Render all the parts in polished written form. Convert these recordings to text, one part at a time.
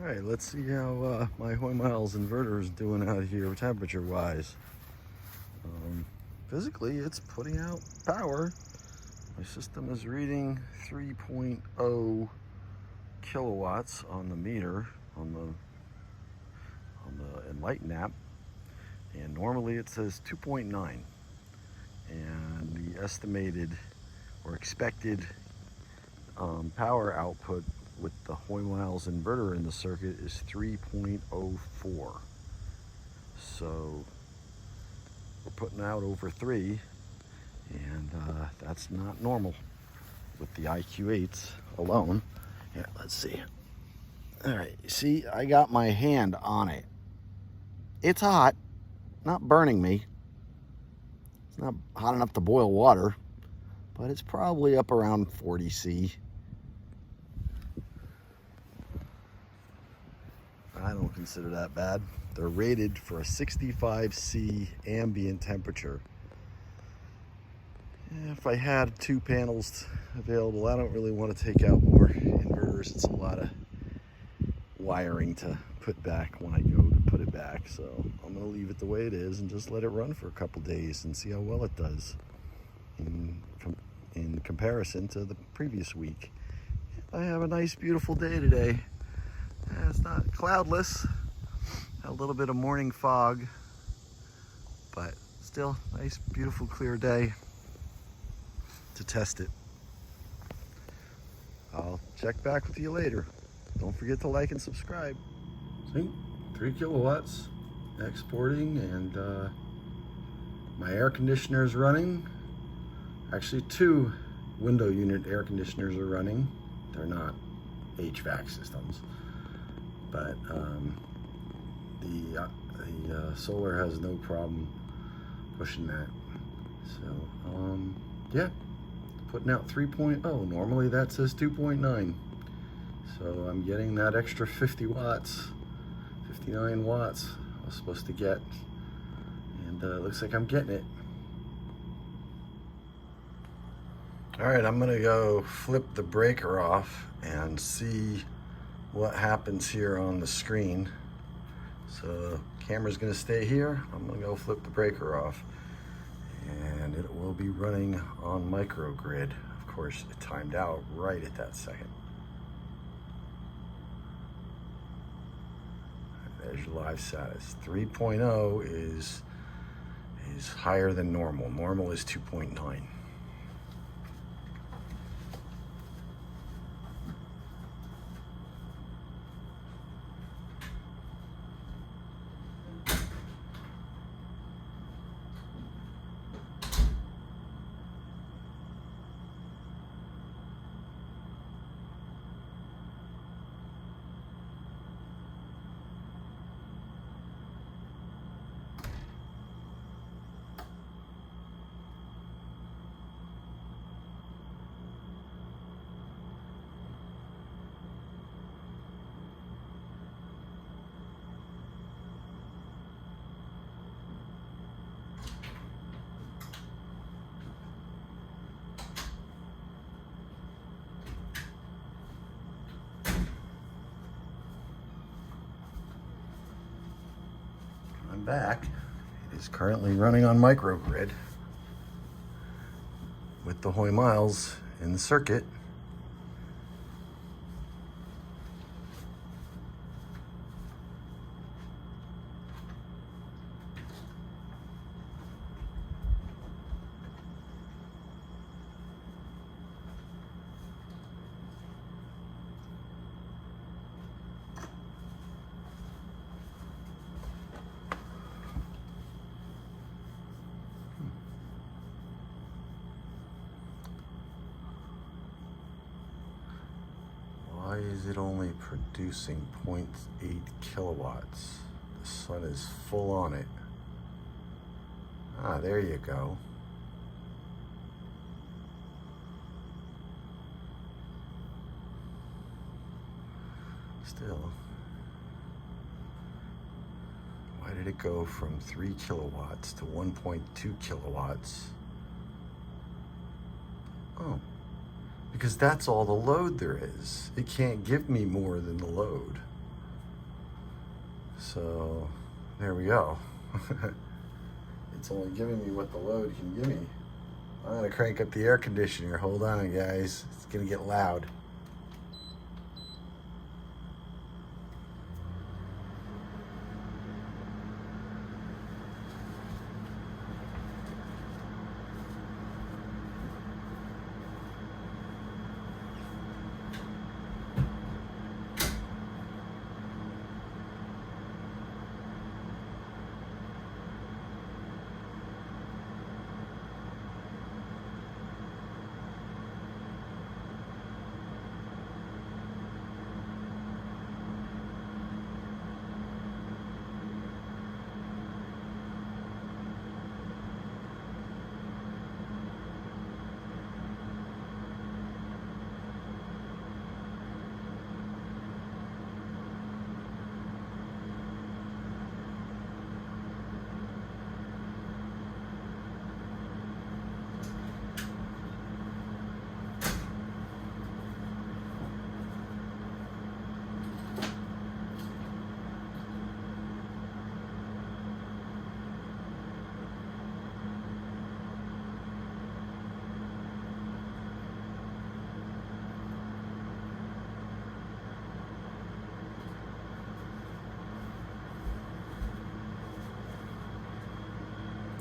All right, let's see how my Hoymiles inverter is doing out here temperature-wise. Physically, it's putting out power. My system is reading 3.0 kilowatts on the meter on the Enlighten app, and normally it says 2.9. And the estimated or expected power output with the Hoymiles inverter in the circuit is 3.04. So we're putting out over 3, and that's not normal with the IQ8s alone. Here, let's see. All right, see, I got my hand on it. It's hot, not burning me. It's not hot enough to boil water, but it's probably up around 40 C. I don't consider that bad. They're rated for a 65 C ambient temperature. If I had 2 panels available, I don't really want to take out more inverters. It's a lot of wiring to put back when I go to put it back. So I'm going to leave it the way it is and just let it run for a couple days and see how well it does in comparison to the previous week. I have a nice, beautiful day today. It's not cloudless, a little bit of morning fog, but still nice, beautiful, clear day to test it. I'll check back with you later. Don't forget to like and subscribe. See, 3 kilowatts exporting, and my air conditioner is running. Actually, 2 window unit air conditioners are running. They're not HVAC systems. But the solar has no problem pushing that. So yeah, putting out 3.0. Normally that says 2.9. So I'm getting that extra 50 watts, 59 watts I was supposed to get, and it looks like I'm getting it. All right, I'm gonna go flip the breaker off and see what happens here on the screen. So the camera's gonna stay here. I'm gonna go flip the breaker off, and it will be running on Microgrid. Of course, it timed out right at that second. There's your live status. 3.0 is higher than normal. Normal is 2.9. I'm back. It is currently running on Microgrid with the Hoymiles in the circuit. Why is it only producing 0.8 kilowatts? The sun is full on it. Ah, there you go. Still, why did it go from 3 kilowatts to 1.2 kilowatts? Oh, because that's all the load there is. It can't give me more than the load. So there we go. It's only giving me what the load can give me. I'm gonna crank up the air conditioner. Hold on, guys. It's gonna get loud.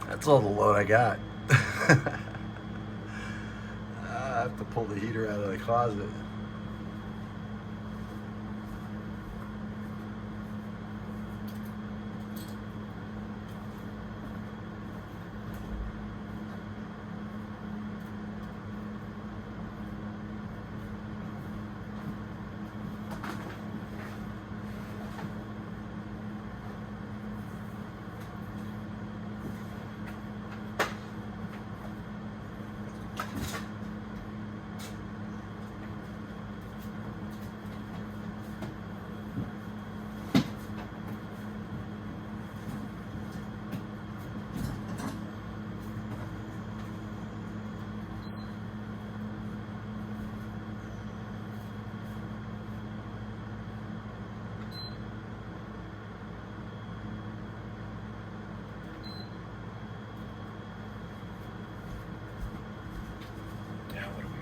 That's all the load I got. I have to pull the heater out of the closet.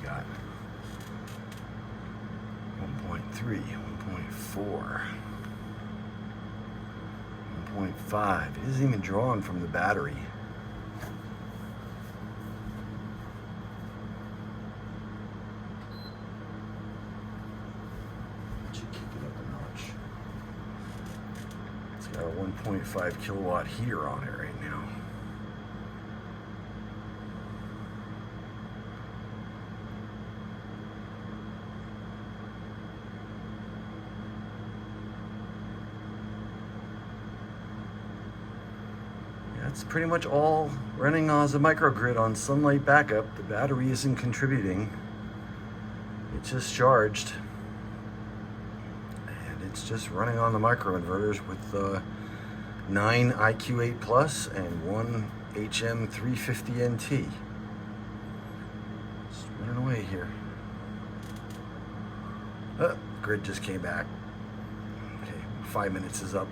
Got 1.3, 1.4, 1.5. It isn't even drawn from the battery. That should keep it up a notch. It's got a 1.5 kilowatt heater on it right now. That's pretty much all running as a microgrid on sunlight backup. The battery isn't contributing. It's just charged. And it's just running on the microinverters with 9 IQ8 Plus and 1 HM-350NT. Just running away here. Oh, grid just came back. Okay, 5 minutes is up.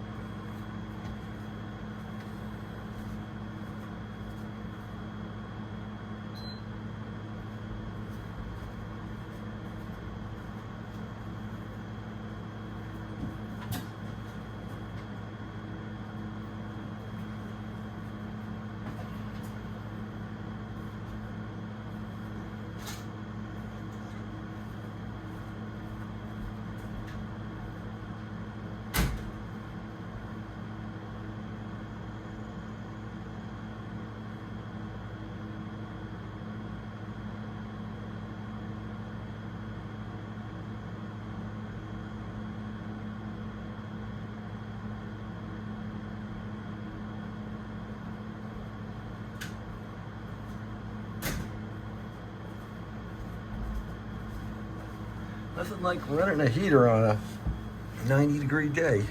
Nothing like running a heater on a 90-degree day.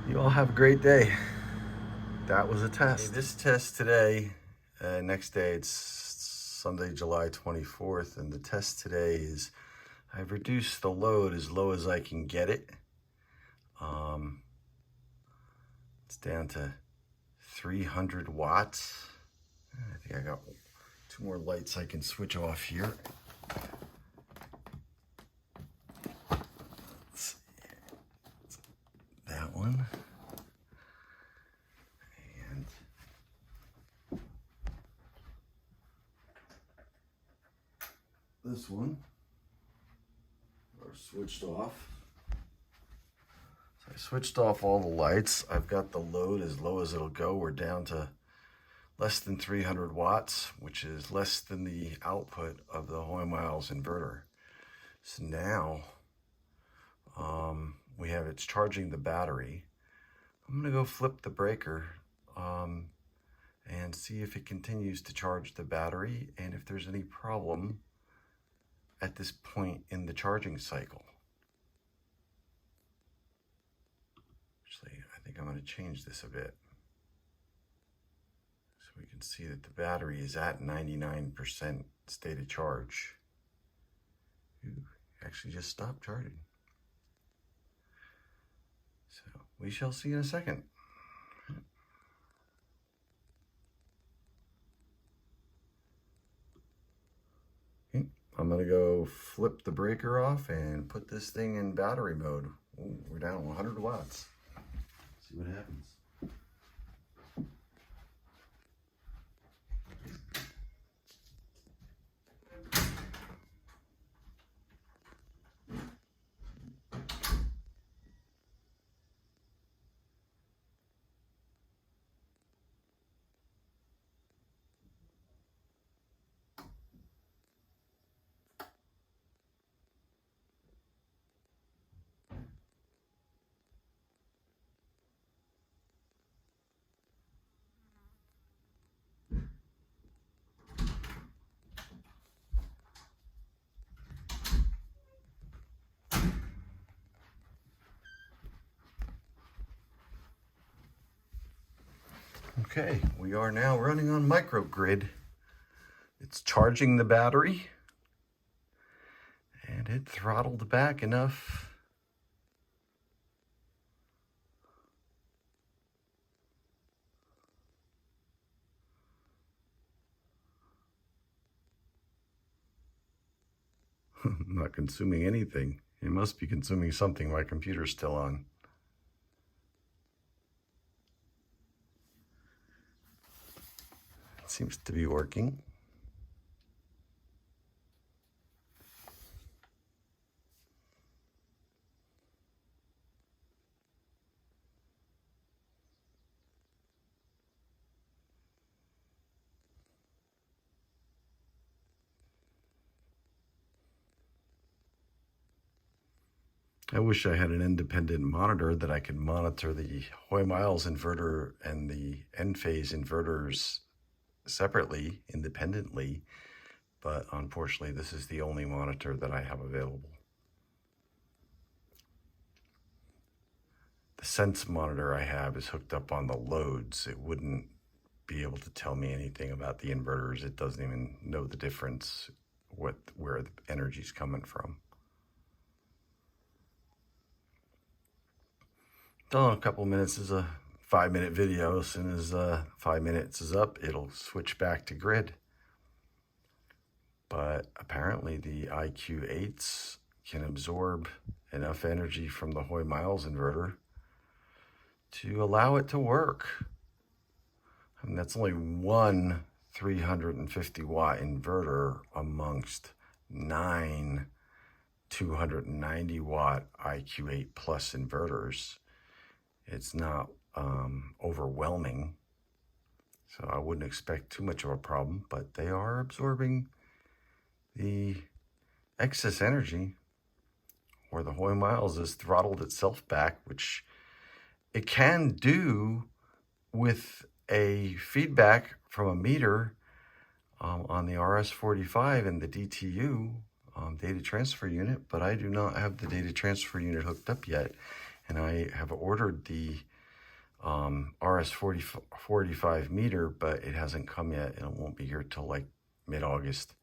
You all have a great day. That was a test. This test today, next day it's Sunday, July 24th, and the test today is I've reduced the load as low as I can get it. It's down to 300 watts. I think I got 2 more lights I can switch off here. Let's see. That one. And this one are switched off. So I switched off all the lights. I've got the load as low as it'll go. We're down to less than 300 watts, which is less than the output of the Hoymiles inverter. So now we have it's charging the battery. I'm gonna go flip the breaker and see if it continues to charge the battery and if there's any problem at this point in the charging cycle. Actually, I think I'm gonna change this a bit. So we can see that the battery is at 99% state of charge. Ooh, actually just stopped charging. So we shall see in a second. Okay, I'm gonna go flip the breaker off and put this thing in battery mode. Ooh, we're down 100 watts. See what happens. Okay, we are now running on Microgrid. It's charging the battery and it throttled back enough. Not consuming anything. It must be consuming something. My computer's still on. It seems to be working. I wish I had an independent monitor that I could monitor the Hoymiles inverter and the Enphase inverters separately, independently, but unfortunately this is the only monitor that I have available. The Sense monitor I have is hooked up on the loads. It wouldn't be able to tell me anything about the inverters. It doesn't even know the difference, where the energy's coming from. So in a couple of minutes is a 5-minute video. As soon as 5 minutes is up, it'll switch back to grid. But apparently the IQ8s can absorb enough energy from the Hoymiles inverter to allow it to work. I mean, that's only one 350 watt inverter amongst 9 290 watt IQ8 plus inverters. It's not overwhelming, so I wouldn't expect too much of a problem, but they are absorbing the excess energy, or the Hoymiles has throttled itself back, which it can do with a feedback from a meter on the RS-45 and the DTU data transfer unit, but I do not have the data transfer unit hooked up yet. And I have ordered the RS-45 meter, but it hasn't come yet, and it won't be here till like mid-August.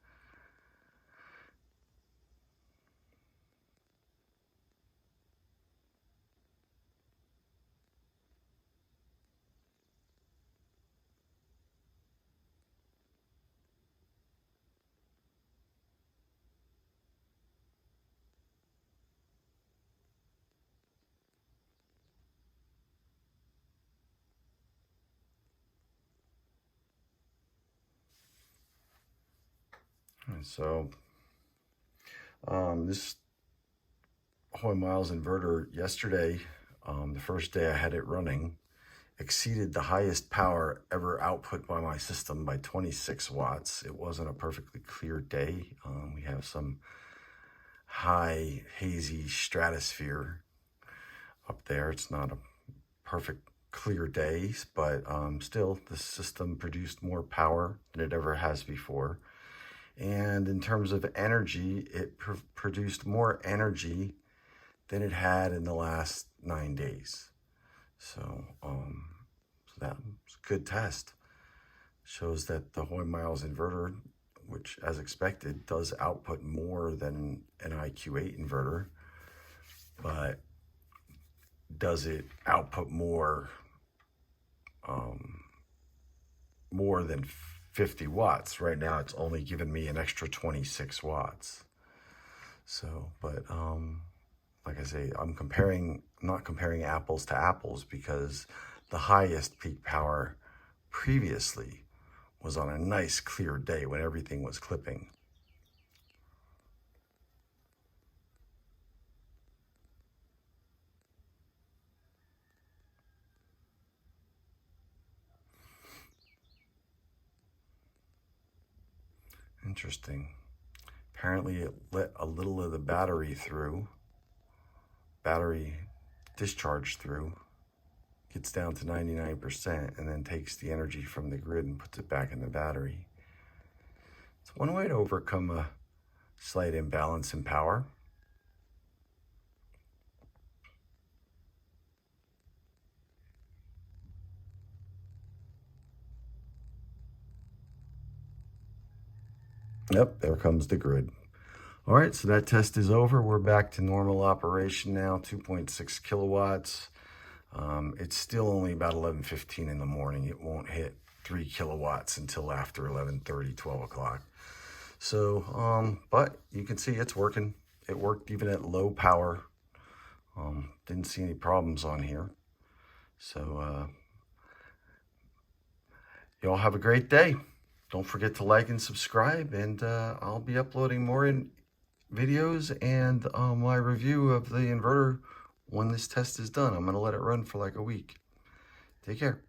And so this Hoymiles inverter yesterday, the first day I had it running, exceeded the highest power ever output by my system by 26 watts. It wasn't a perfectly clear day. We have some high hazy stratosphere up there. It's not a perfect clear day, but still the system produced more power than it ever has before. And in terms of energy, it produced more energy than it had in the last 9 days. So, that was a good test. Shows that the Hoymiles inverter, which as expected does output more than an IQ8 inverter, but does it output more than 50 watts? Right now it's only given me an extra 26 watts. So, but like I say, I'm not comparing apples to apples, because the highest peak power previously was on a nice clear day when everything was clipping. Interesting. Apparently it let a little of the battery discharge through, gets down to 99%, and then takes the energy from the grid and puts it back in the battery. It's one way to overcome a slight imbalance in power. Yep, there comes the grid. All right, so that test is over. We're back to normal operation now, 2.6 kilowatts. It's still only about 11:15 in the morning. It won't hit 3 kilowatts until after 11:30, 12 o'clock. So, but you can see it's working. It worked even at low power. Didn't see any problems on here. So, y'all have a great day. Don't forget to like and subscribe, and I'll be uploading more videos and my review of the inverter when this test is done. I'm going to let it run for like a week. Take care.